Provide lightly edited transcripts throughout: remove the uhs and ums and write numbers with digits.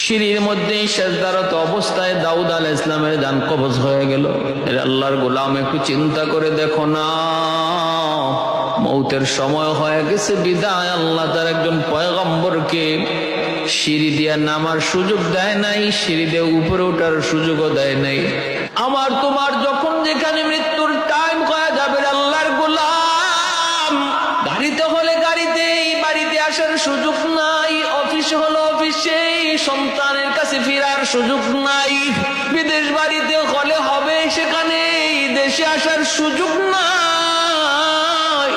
সিঁড়ির মধ্যে সেজদারত অবস্থায় দাউদ আলাইহিস সালামের জান কবজ হয়ে গেল। আল্লাহর গোলাম, একটু চিন্তা করে দেখো না, মৌতের সময় হয়ে গেছে বিদায় আল্লাহ তার একজন পয়গম্বরকে সিঁড়ি দিয়ে নামার সুযোগ দেয় নাই, সিঁড়ি দিয়ে উপরে ওঠার সুযোগও দেয় নাই। আমার তোমার যখন যেখানে মৃত্যুর টাইম হয়ে যাবে, আল্লাহর গোলাম, গাড়িতে হলে গাড়িতেই, বাড়িতে আসার সুযোগ নাই, অফিস হলো অফিসেই, সন্তানের কাছে ফেরার সুযোগ নাই, বিদেশ বাড়িতে হলে হবে সেখানেই, দেশে আসার সুযোগ নাই।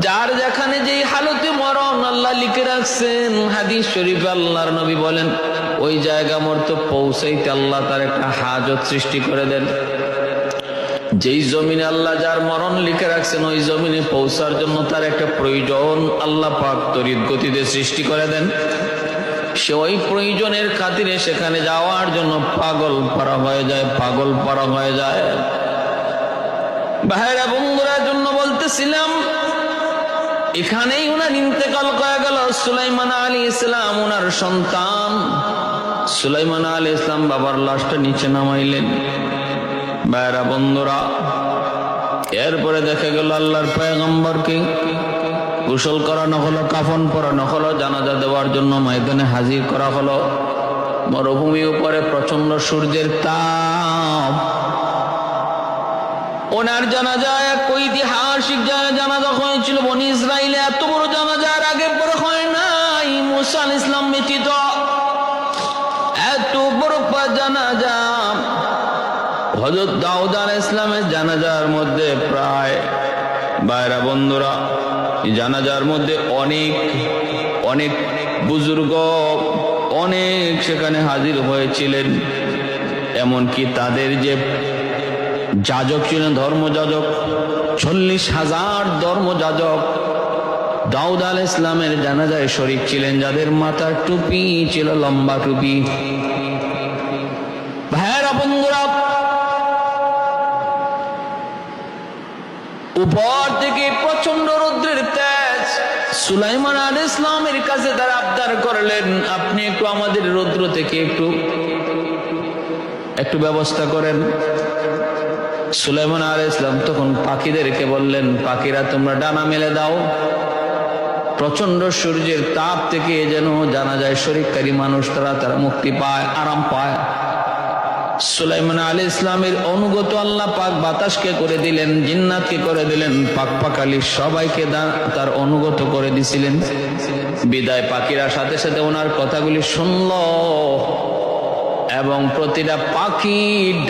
যার যেখানে যেই হালতে মরণ আল্লাহ লিখে রাখছেন, হাদিস শরীফে আল্লাহর নবী বলেন, ওই জায়গা মরতে পৌঁছাইতে আল্লাহ তার একটা হাজত সৃষ্টি করে দেন। যেই জমিনে আল্লাহ যার মরণ লিখে রাখছেন, ওই জমিনে পৌঁছার জন্য তার একটা প্রয়োজন আল্লাহ পাক তড়িৎ গতিতে সৃষ্টি করে দেন। সে ওই প্রয়োজনের খাতিরে সেখানে যাওয়ার জন্য পাগল পারা হয়ে যায়, পাগল পারা হয়ে যায়। ভাইরা বন্ধুরা, জন্য বলতেছিলাম, এখানেই উনার ইন্তেকাল হয়ে গেল। সুলাইমান আলাইহিস সালাম উনার সন্তান। সুলাইমান আলাইহিস সালাম বাবার লাশটা নিচে নামাইলেন। ভাইরা বন্ধুরা, এরপরে দেখা গেল আল্লাহর পয়গম্বরকে গোসল করানো হলো, কাফন পরানো হলো, জানাজা দেওয়ার জন্য ময়দানে হাজির করা হলো। মরুভূমির উপরে প্রচন্ড সূর্যের তাপ। ওনার জানাজা এক ঐতিহাসিক জানাজা হয়েছিল। বনি ইসরাইলে এত বড় জানাজা আর আগে পরে হয় নাই, মুসা আলাইহিস সালাম ব্যতীত। এত বড় জানাজা হযরত দাউদ আলাইহিস সালামের জানাজার মধ্যে প্রায়, ভাইরা বন্ধুরা, জানাজার মধ্যে অনেক অনেক বুজুর্গ অনেক সেখানে হাজির হয়েছিলেন। এমনকি তাদের যে যাজক ছিলেন, ধর্মযাজক, 40,000 ধর্মযাজক দাউদ আলাইহিস সালামের জানাজায় শরীক ছিলেন, যাদের মাথার টুপি ছিল লম্বা টুপি। ভাইরা বন্ধুরা, উপর থেকে প্রচন্ড রৌদ্রের তেজ। সুলাইমান আলাইহিস সালামের কাছে তারা আবদার করলেন, আপনি একটু আমাদের রৌদ্র থেকে একটু ব্যবস্থা করেন। সুলাইমান আলাইহিস সালাম তখন পাখিদেরকে বললেন, পাখিরা তোমরা ডানা মেলে দাও, প্রচন্ড সূর্যের তাপ থেকে যেন জানাজায় শরীককারী মানুষ তারা মুক্তি পায়, আরাম পায়। সুলাইমান আলাইহিস সালামের অনুগত আল্লাহ পাক বাতাসকে করে দিলেন, জিন্নাতকে করে দিলেন, পাক পাখালি সবাইকে তার অনুগত করে দিছিলেন। বিদায় পাখিরা সাথে সাথে ওনার কথাগুলি শুনল এবং প্রতিটা পাখি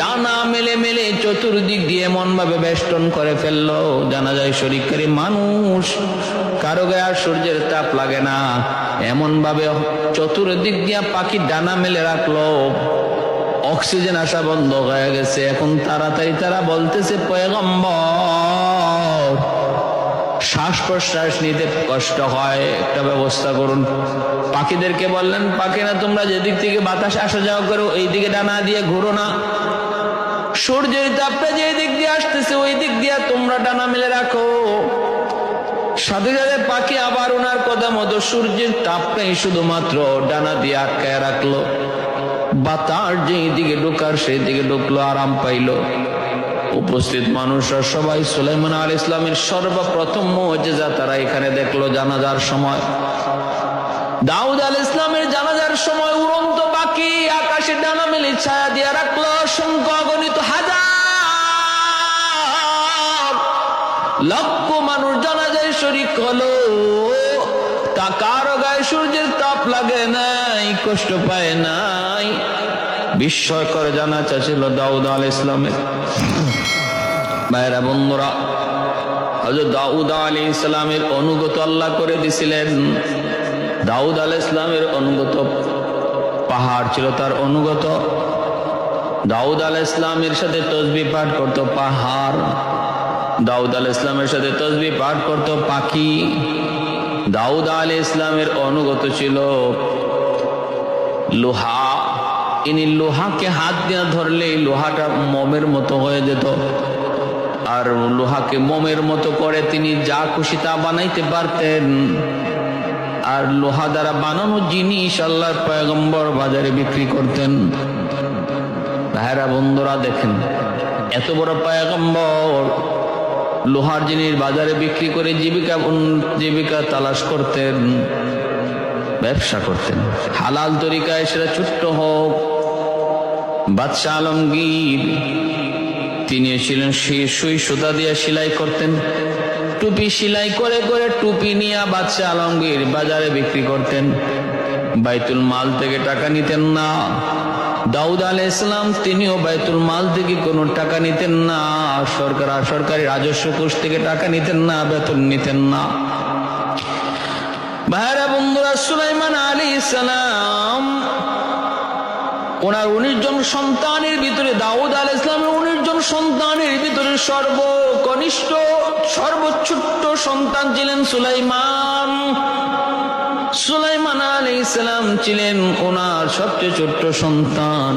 ডানা মেলে মেলে চতুর্দিক দিয়ে এমন ভাবে বেষ্টন করে ফেললো, জানা যায় শরীককারী মানুষ কারো গায়ে আর সূর্যের তাপ লাগে না, এমন ভাবে চতুর্দিক দিয়ে পাখি ডানা মেলে রাখলো। অক্সিজেন আসা বন্ধ হয়ে গেছে। এখন তাড়াতাড়ি তারা বলতেছে, পয়গম্বর, শ্বাস প্রশ্বাস নিতে কষ্ট হয়, একটা ব্যবস্থা করুন। পাখিদেরকে বললেন, পাখিরা তোমরা যেদিক থেকে বাতাস আসা যাওয়া করো, এই দিকে ডানা দিয়ে ঘুরো না, সূর্যের তাপটা যে দিক দিয়ে আসতেছে ওই দিক দিয়ে তোমরা ডানা মেলে রাখো। সাথে সাথে পাখি আবার ওনার কথা মতো সূর্যের তাপটাই শুধুমাত্র ডানা দিয়ে আটকায় রাখলো। বাতাস যেই দিকে ঢোকার সেই দিকে ঢুকলো, আরাম পাইলো। উপস্থিত মানুষরা সবাই সুলাইমান আলাইহিস সালামের সর্বপ্রথম মুজিজা তারা এখানে দেখলো। জানাজার সময়, দাউদ আলাইহিস সালামের জানাজার সময় উড়ন্ত পাখি আকাশে ডানা মেলে ছায়া দিয়ে রাখলো। সংখ্যা অগণিত হাজার লক্ষ মানুষ জানাজায় শরীক হলো। তা কারো গায়ে সূর্যের তাপ লাগে নাই, কষ্ট পায় নাই। বিস্ময়কর জানাজা ছিল দাউদ আলাইহিস সালামের। ভাইরা বন্ধুরা, হযরত দাউদ আলাইহিস সালামের অনুগত আল্লাহ করে দিছিলেন। দাউদ আলাইহিস সালামের অনুগত পাহাড় ছিল, তার অনুগত। দাউদ আলাইহিস সালামের সাথে তাসবিহ পাঠ করত পাহাড়, দাউদ আলাইহিস সালামের সাথে তাসবিহ পাঠ করত পাখি। দাউদ আলাইহিস সালামের অনুগত ছিল লোহা। ইনি লোহাকে হাত দিয়ে ধরলে লোহাটা মোমের মতো হয়ে যেত, আর লোহাকে মোমের মতো করে তিনি যা খুশি তা বানাইতে পারতেন। আর লোহা দ্বারা বানানো জিনিস আল্লাহর পয়গম্বর বাজারে বিক্রি করতেন। ভাইরা বন্ধুরা দেখেন, এত বড় পয়গম্বর লোহার জিনিস বাজারে বিক্রি করে জীবিকা তালাশ করতেন, ব্যবসা করতেন হালাল তরিকায়, সেটা ছোট্ট হোক। বাদশাহ আলমগীর তিনি ছিলেন সুই সুতা দিয়ে সেলাই করতেন, টুপি সেলাই করে করে টুপি নিয়ে বাদশাহ আলমগীর বাজারে বিক্রি করতেন। বাইতুল মাল থেকে টাকা নিতেন না। দাউদ আলাইহিস সালাম তিনিও বাইতুল মাল থেকে কোনো টাকা নিতেন না, সরকারি রাজস্ব কোষ থেকে টাকা নিতেন না, বেতন নিতেন না। ভাইরা বন্ধুরা, সুলাইমান আলাইহিস সালাম ওনার 19 জন সন্তানের ভিতরে, দাউদ আলাইহিস সালামের 19 জন সন্তানের ভিতরে সর্বকনিষ্ঠ সর্বছোট্ট সন্তান ছিলেন সুলাইমান। সুলাইমান আলাইহিস সালাম ছিলেন ওনার সবচেয়ে ছোট্ট সন্তান।